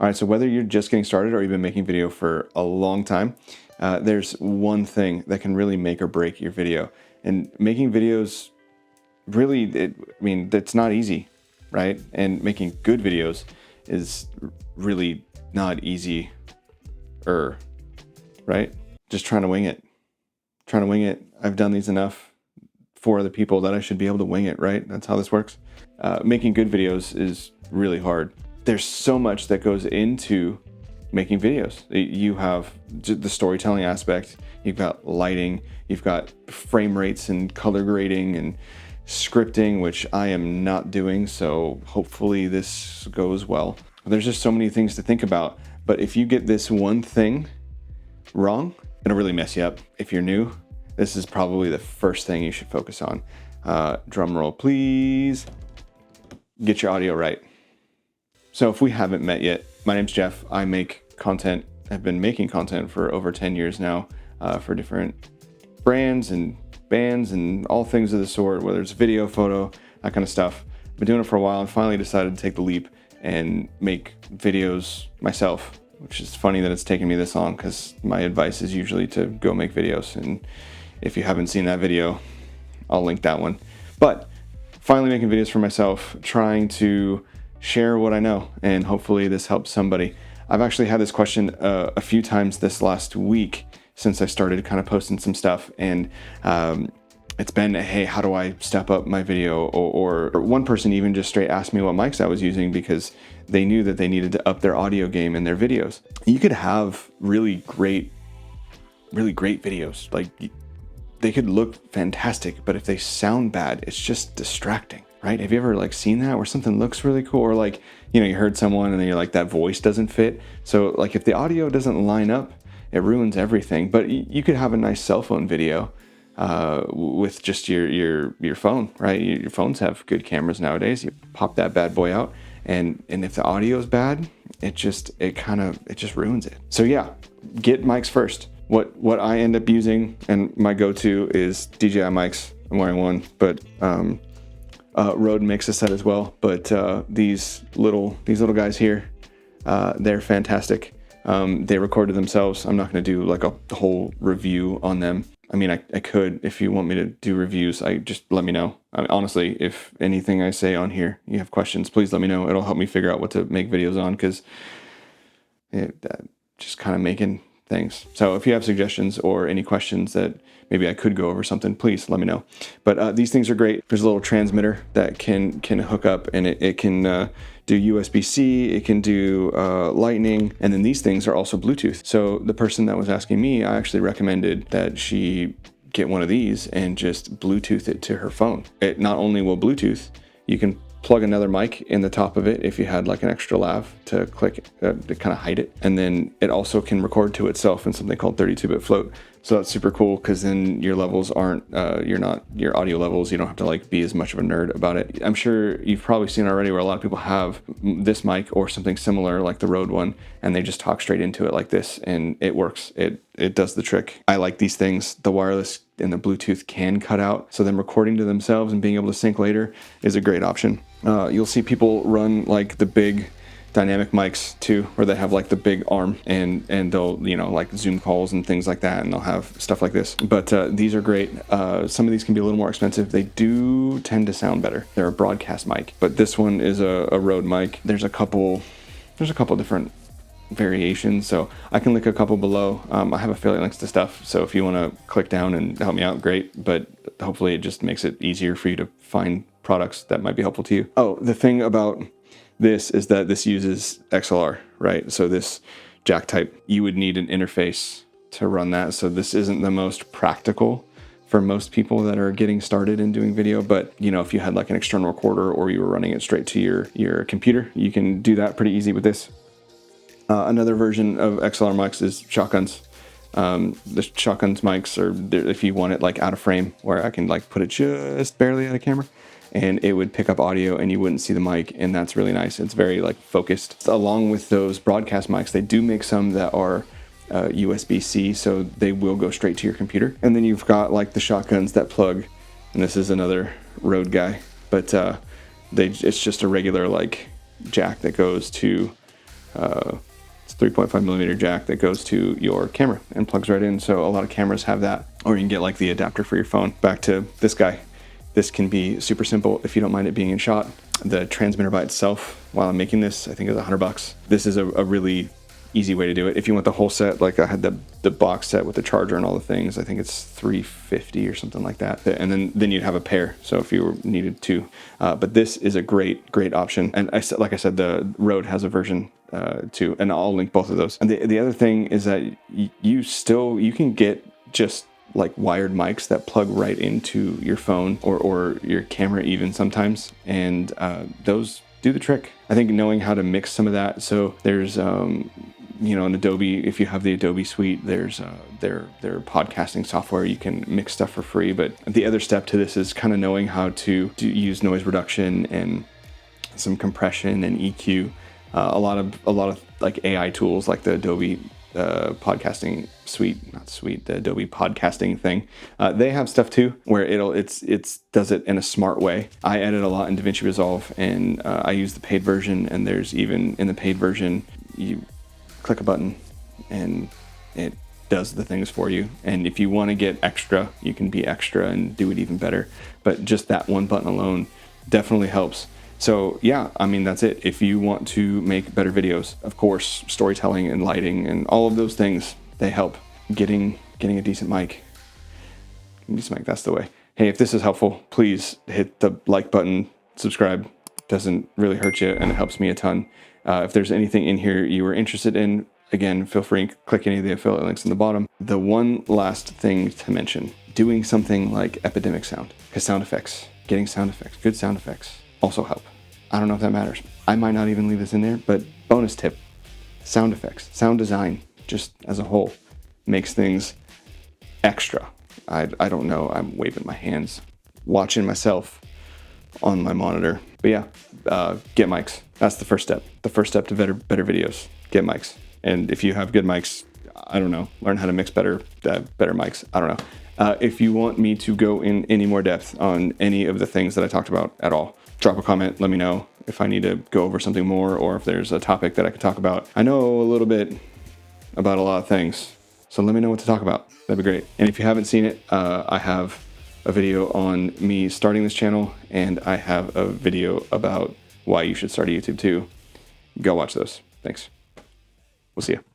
All right, so whether you're just getting started or you've been making video for a long time, there's one thing that can really make or break your video. And making videos really, it's not easy, right? And making good videos is really not easy, right? Just trying to wing it. I've done these enough for other people that I should be able to wing it, right? That's how this works. Making good videos is really hard. There's so much that goes into making videos. You have the storytelling aspect, you've got lighting, you've got frame rates and color grading and scripting, which I am not doing, so hopefully this goes well. There's just so many things to think about, but if you get this one thing wrong, it'll really mess you up. If you're new, this is probably the first thing you should focus on. Drum roll, please. Get your audio right. So if we haven't met yet, my name's Jeff. I make content. I've been making content for over 10 years now for different brands and bands and all things of the sort, whether it's video, photo, that kind of stuff. I've been doing it for a while and finally decided to take the leap and make videos myself, which is funny that it's taken me this long because my advice is usually to go make videos. And if you haven't seen that video, I'll link that one. But finally making videos for myself, trying to share what I know, and hopefully this helps somebody. I've actually had this question a few times this last week since I started kind of posting some stuff, and it's been, hey, how do I step up my video? Or one person even just straight asked me what mics I was using because they knew that they needed to up their audio game in their videos. You could have really great videos. Like, they could look fantastic, but if they sound bad, it's just distracting, right? Have you ever seen that where something looks really cool, or you heard someone and then you're like, that voice doesn't fit. So if the audio doesn't line up, it ruins everything. But you could have a nice cell phone video with just your phone, right? Your phones have good cameras nowadays. You pop that bad boy out, and if the audio is bad, it just ruins it. So yeah, get mics first. What I end up using, and my go-to, is DJI mics. I'm wearing one, but Rode makes a set as well. But these little guys here, they're fantastic. They recorded themselves. I'm not going to do a whole review on them. I mean, I could. If you want me to do reviews, just let me know. Honestly, if anything I say on here, you have questions, please let me know. It'll help me figure out what to make videos on, because just kind of making things. So if you have suggestions or any questions that maybe I could go over something, please let me know. But these things are great. There's a little transmitter that can hook up, and it can do USB-C, it can do Lightning, and then these things are also Bluetooth. So the person that was asking me, I actually recommended that she get one of these and just Bluetooth it to her phone. It not only will Bluetooth, you can plug another mic in the top of it if you had an extra lav to click to kind of hide it, and then it also can record to itself in something called 32-bit float. So that's super cool, because then your levels aren't your audio levels, you don't have to be as much of a nerd about it. I'm sure you've probably seen already where a lot of people have this mic or something similar like the Rode one, and they just talk straight into it like this, and it works. It does the trick. I like these things. The wireless and the Bluetooth can cut out, so them recording to themselves and being able to sync later is a great option. You'll see people run the big dynamic mics too, where they have the big arm, and they'll Zoom calls and things like that, and they'll have stuff like this. But these are great. Some of these can be a little more expensive. They do tend to sound better. They're a broadcast mic, but this one is a Rode mic. There's a couple different variations, so I can link a couple below. I have affiliate links to stuff, so if you want to click down and help me out, great. But hopefully it just makes it easier for you to find products that might be helpful to you. Oh, the thing about this is that this uses XLR, right? So this jack type, you would need an interface to run that. So this isn't the most practical for most people that are getting started in doing video. But if you had an external recorder, or you were running it straight to your computer, you can do that pretty easy with this. Another version of XLR mics is shotguns. The shotguns mics are, if you want it out of frame, where I can put it just barely out of camera, and it would pick up audio and you wouldn't see the mic, and that's really nice. It's very focused. Along with those broadcast mics, they do make some that are USB-C, so they will go straight to your computer. And then you've got the shotguns that plug, and this is another Rode guy, but it's just a regular jack that goes to It's 3.5mm jack that goes to your camera and plugs right in. So a lot of cameras have that, or you can get like the adapter for your phone. Back to this guy. This can be super simple if you don't mind it being in shot. The transmitter by itself, while I'm making this, I think is $100. This is a really easy way to do it. If you want the whole set, like I had the box set with the charger and all the things, I think it's $350 or something like that. And then you'd have a pair. So if you needed to, but this is a great option. And like I said, the Rode has a version too, and I'll link both of those. And the other thing is that you can get just like wired mics that plug right into your phone or your camera even sometimes, and those do the trick. I think knowing how to mix some of that. So there's in Adobe, if you have the Adobe suite, there's their podcasting software. You can mix stuff for free. But the other step to this is kind of knowing how to use noise reduction and some compression and EQ. A lot of like AI tools like the Adobe podcasting the Adobe podcasting thing. They have stuff too where it does it in a smart way. I edit a lot in DaVinci Resolve, and I use the paid version, and there's even in the paid version, you click a button and it does the things for you. And if you want to get extra, you can be extra and do it even better. But just that one button alone definitely helps. So yeah, I mean, that's it. If you want to make better videos, of course, storytelling and lighting and all of those things, they help. Getting a decent mic. That's the way. Hey, if this is helpful, please hit the like button, subscribe. Doesn't really hurt you, and it helps me a ton. If there's anything in here you were interested in, again, feel free to click any of the affiliate links in the bottom. The one last thing to mention, doing something like Epidemic Sound, because getting sound effects, good sound effects also help. I don't know if that matters. I might not even leave this in there, but bonus tip, sound effects, sound design, just as a whole, makes things extra. I don't know, I'm waving my hands, watching myself on my monitor. But yeah, get mics. That's the first step. The first step to better videos, get mics. And if you have good mics, I don't know, learn how to mix better mics. I don't know. If you want me to go in any more depth on any of the things that I talked about at all, drop a comment, let me know if I need to go over something more, or if there's a topic that I could talk about. I know a little bit about a lot of things, so let me know what to talk about. That'd be great. And if you haven't seen it, I have a video on me starting this channel, and I have a video about why you should start a YouTube too. Go watch those. Thanks. We'll see you.